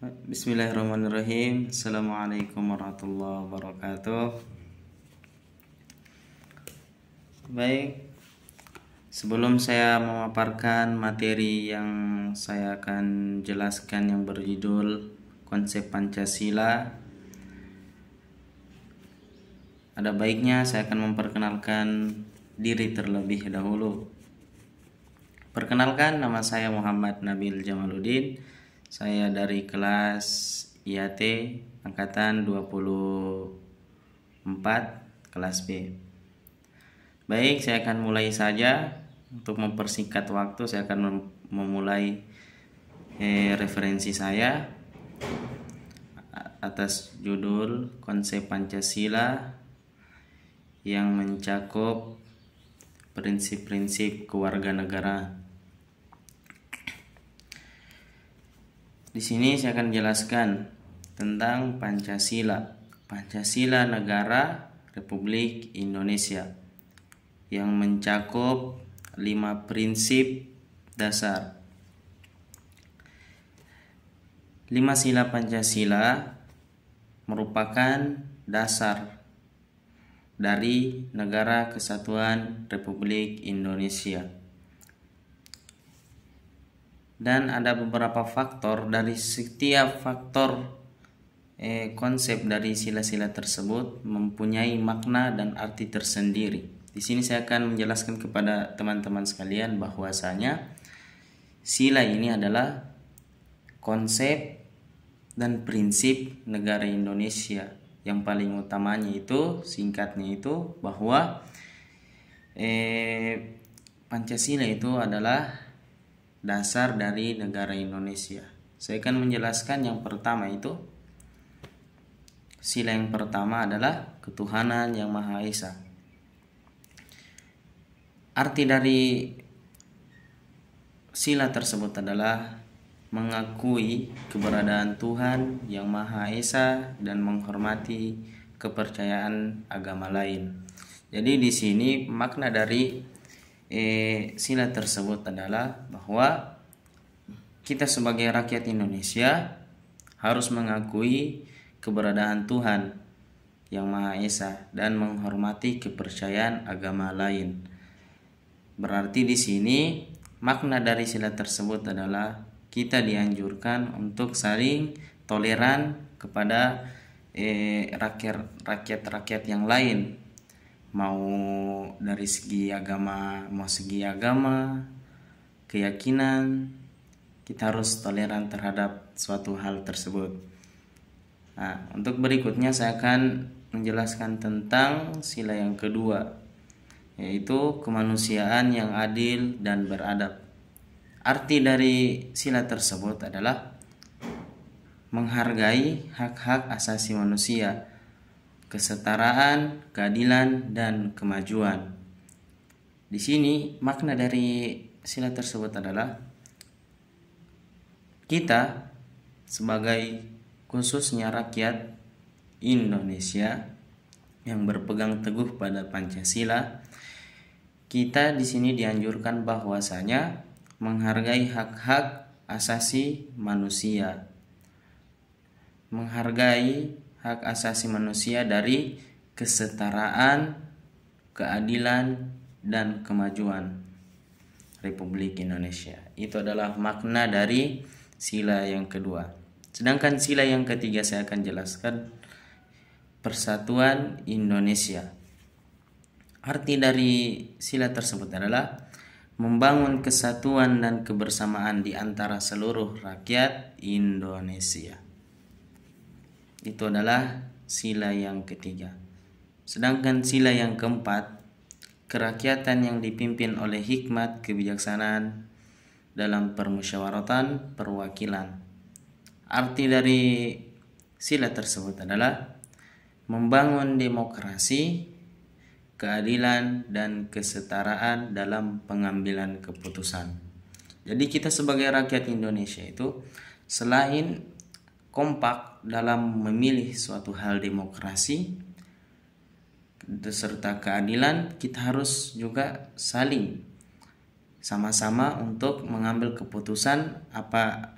Bismillahirrahmanirrahim. Assalamualaikum warahmatullahi wabarakatuh. Baik, sebelum saya memaparkan materi yang saya akan jelaskan yang berjudul konsep Pancasila, ada baiknya saya akan memperkenalkan diri terlebih dahulu. Perkenalkan, nama saya Muhammad Nabil Jamaluddin. Saya dari kelas IAT angkatan 24 kelas B. Baik, saya akan mulai saja. Untuk mempersingkat waktu, saya akan memulai referensi saya atas judul konsep Pancasila yang mencakup prinsip-prinsip kewarganegaraan. Di sini saya akan jelaskan tentang Pancasila. Pancasila Negara Republik Indonesia yang mencakup 5 prinsip dasar. 5 sila Pancasila merupakan dasar dari Negara Kesatuan Republik Indonesia. Dan ada beberapa faktor, dari setiap faktor konsep dari sila-sila tersebut mempunyai makna dan arti tersendiri. Di sini saya akan menjelaskan kepada teman-teman sekalian bahwasanya sila ini adalah konsep dan prinsip negara Indonesia. Yang paling utamanya itu, singkatnya itu, bahwa Pancasila itu adalah dasar dari negara Indonesia. Saya akan menjelaskan yang pertama itu. Sila yang pertama adalah ketuhanan yang Maha Esa. Arti dari sila tersebut adalah mengakui keberadaan Tuhan yang Maha Esa dan menghormati kepercayaan agama lain. Jadi di sini makna dari sila tersebut adalah bahwa kita sebagai rakyat Indonesia harus mengakui keberadaan Tuhan yang Maha Esa dan menghormati kepercayaan agama lain. Berarti di sini makna dari sila tersebut adalah kita dianjurkan untuk saling toleran kepada rakyat-rakyat yang lain, mau dari segi agama, keyakinan, kita harus toleran terhadap suatu hal tersebut. Nah, untuk berikutnya saya akan menjelaskan tentang sila yang kedua, yaitu kemanusiaan yang adil dan beradab. Arti dari sila tersebut adalah menghargai hak-hak asasi manusia, kesetaraan, keadilan, dan kemajuan. Di sini makna dari sila tersebut adalah kita sebagai khususnya rakyat Indonesia yang berpegang teguh pada Pancasila, kita di sini dianjurkan bahwasanya menghargai hak-hak asasi manusia. Menghargai hak asasi manusia dari kesetaraan, keadilan, dan kemajuan Republik Indonesia. Itu adalah makna dari sila yang kedua. Sedangkan sila yang ketiga saya akan jelaskan Persatuan Indonesia. Arti dari sila tersebut adalah membangun kesatuan dan kebersamaan di antara seluruh rakyat Indonesia. Itu adalah sila yang ketiga. Sedangkan sila yang keempat, kerakyatan yang dipimpin oleh hikmat kebijaksanaan dalam permusyawaratan perwakilan. Arti dari sila tersebut adalah membangun demokrasi, keadilan, dan kesetaraan dalam pengambilan keputusan. Jadi kita sebagai rakyat Indonesia itu selain kompak dalam memilih suatu hal demokrasi serta keadilan, kita harus juga saling sama-sama untuk mengambil keputusan apa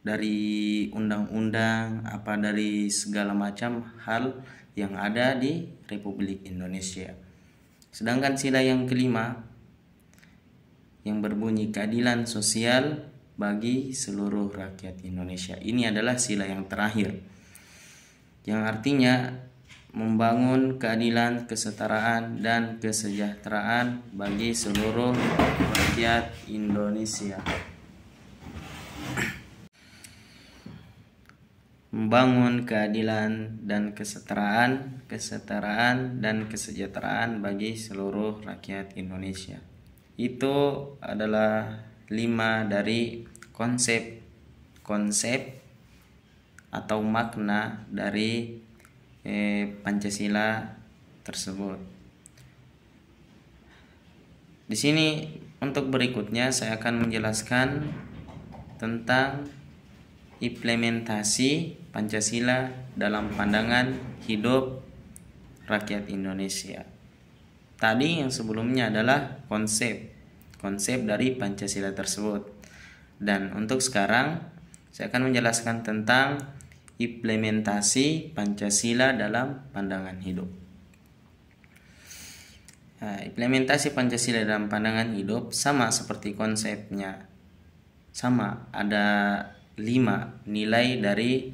dari undang-undang, apa dari segala macam hal yang ada di Republik Indonesia. Sedangkan sila yang kelima yang berbunyi keadilan sosial bagi seluruh rakyat Indonesia. Ini adalah sila yang terakhir, yang artinya membangun keadilan, kesetaraan, dan kesejahteraan bagi seluruh rakyat Indonesia. Membangun keadilan dan kesetaraan dan kesejahteraan bagi seluruh rakyat Indonesia. Itu adalah 5 dari konsep atau makna dari Pancasila tersebut. Di sini untuk berikutnya saya akan menjelaskan tentang implementasi Pancasila dalam pandangan hidup rakyat Indonesia. Tadi yang sebelumnya adalah konsep dari Pancasila tersebut. Dan untuk sekarang saya akan menjelaskan tentang implementasi Pancasila dalam pandangan hidup. Nah, implementasi Pancasila dalam pandangan hidup sama seperti konsepnya. Sama, ada 5 nilai dari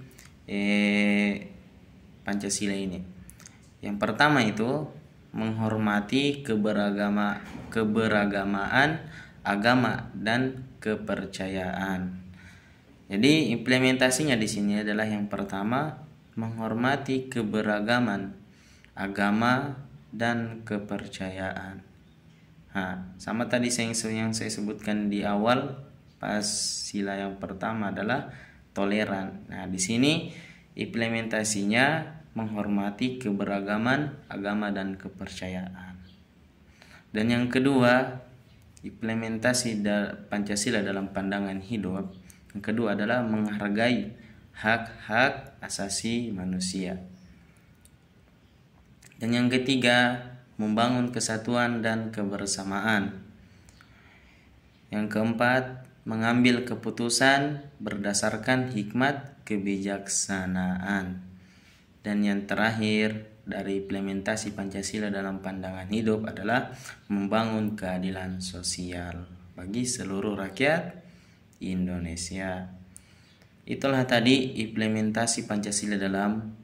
Pancasila ini. Yang pertama itu menghormati keberagamaan agama dan kepercayaan. Jadi implementasinya di sini adalah yang pertama menghormati keberagaman agama dan kepercayaan. Nah, sama tadi yang saya sebutkan di awal pas sila yang pertama adalah toleran. Nah, di sini implementasinya menghormati keberagaman agama dan kepercayaan. Dan yang kedua, implementasi Pancasila dalam pandangan hidup, yang kedua adalah menghargai hak-hak asasi manusia. Dan yang ketiga, membangun kesatuan dan kebersamaan. Yang keempat, mengambil keputusan berdasarkan hikmat kebijaksanaan. Dan yang terakhir dari implementasi Pancasila dalam pandangan hidup adalah membangun keadilan sosial bagi seluruh rakyat Indonesia. Itulah tadi implementasi Pancasila dalam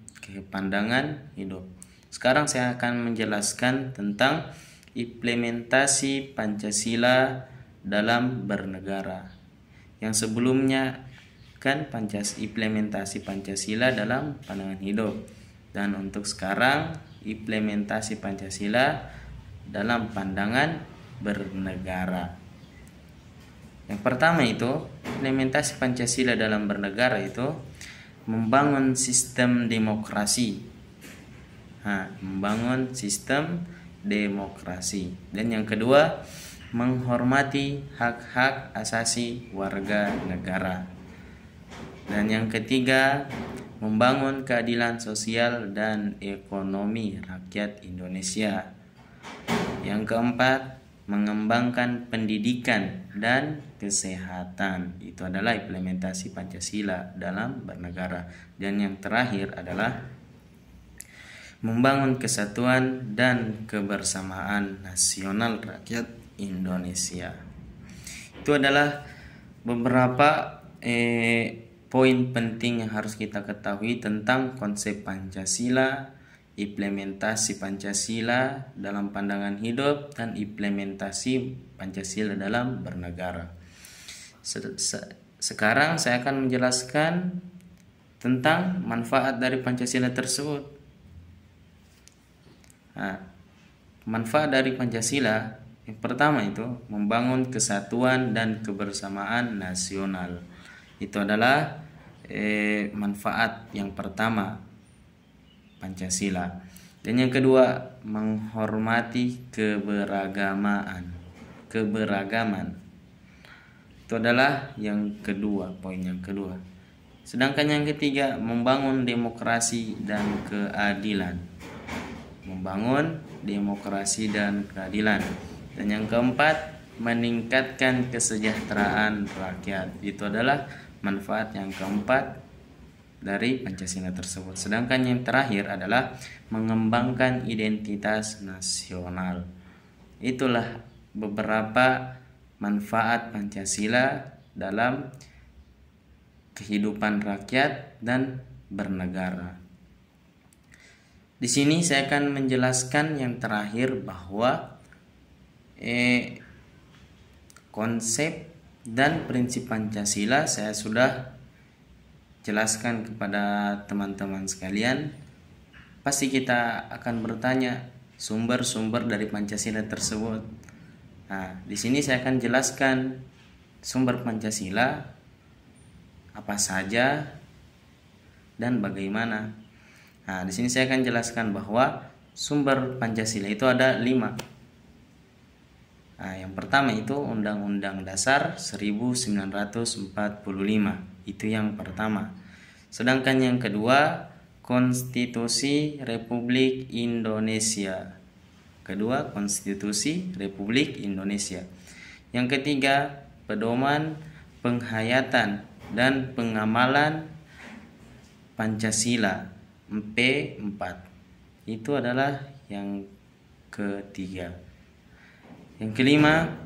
pandangan hidup. Sekarang saya akan menjelaskan tentang implementasi Pancasila dalam bernegara. Yang sebelumnya kan implementasi Pancasila dalam pandangan hidup, dan untuk sekarang implementasi Pancasila dalam pandangan bernegara. Yang pertama itu implementasi Pancasila dalam bernegara itu membangun sistem demokrasi. Membangun sistem demokrasi. Dan yang kedua, menghormati hak-hak asasi warga negara. Dan yang ketiga, membangun keadilan sosial dan ekonomi rakyat Indonesia. Yang keempat, mengembangkan pendidikan dan kesehatan. Itu adalah implementasi Pancasila dalam bernegara. Dan yang terakhir adalah membangun kesatuan dan kebersamaan nasional rakyat Indonesia. Itu adalah beberapa poin penting yang harus kita ketahui tentang konsep Pancasila, implementasi Pancasila dalam pandangan hidup, dan implementasi Pancasila dalam bernegara. Sekarang saya akan menjelaskan tentang manfaat dari Pancasila tersebut. Manfaat dari Pancasila yang pertama itu membangun kesatuan dan kebersamaan nasional. Itu adalah manfaat yang pertama Pancasila. Dan yang kedua, menghormati keberagaman. Itu adalah yang kedua, poin yang kedua. Sedangkan yang ketiga, membangun demokrasi dan keadilan. Membangun demokrasi dan keadilan. Dan yang keempat, meningkatkan kesejahteraan rakyat. Itu adalah manfaat yang keempat dari Pancasila tersebut. Sedangkan yang terakhir adalah mengembangkan identitas nasional. Itulah beberapa manfaat Pancasila dalam kehidupan rakyat dan bernegara. Di sini saya akan menjelaskan yang terakhir bahwa konsep dan prinsip Pancasila saya sudah jelaskan kepada teman-teman sekalian. Pasti kita akan bertanya sumber-sumber dari Pancasila tersebut. Nah, di sini saya akan jelaskan sumber Pancasila apa saja dan bagaimana. Nah, di sini saya akan jelaskan bahwa sumber Pancasila itu ada 5. Nah, yang pertama itu Undang-Undang Dasar 1945. Itu yang pertama. Sedangkan yang kedua, Konstitusi Republik Indonesia. Kedua, Konstitusi Republik Indonesia. Yang ketiga, Pedoman Penghayatan dan Pengamalan Pancasila MP4. Itu adalah yang ketiga. Yang kelima,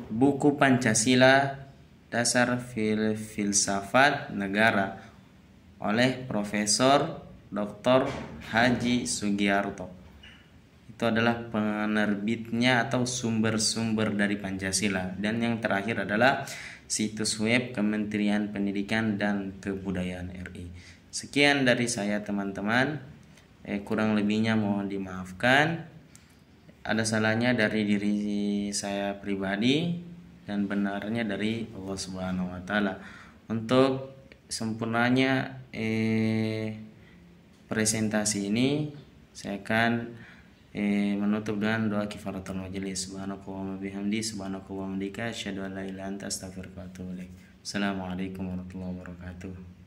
Buku Pancasila Dasar Filsafat Negara oleh Profesor Dr. Haji Sugiarto. Itu adalah penerbitnya atau sumber-sumber dari Pancasila. Dan yang terakhir adalah situs web Kementerian Pendidikan dan Kebudayaan RI. Sekian dari saya teman-teman. Kurang lebihnya mohon dimaafkan. Ada salahnya dari diri saya pribadi dan benarnya dari Allah Subhanahu wa taala. Untuk sempurnanya presentasi ini saya akan menutup dengan doa kifaratul majelis. Subhanakallahumma bihamdi subhanakallahumma bihamdika asyhadu an la ilaha illa anta astaghfiruka wa atubu ilaik. Assalamualaikum warahmatullahi wabarakatuh.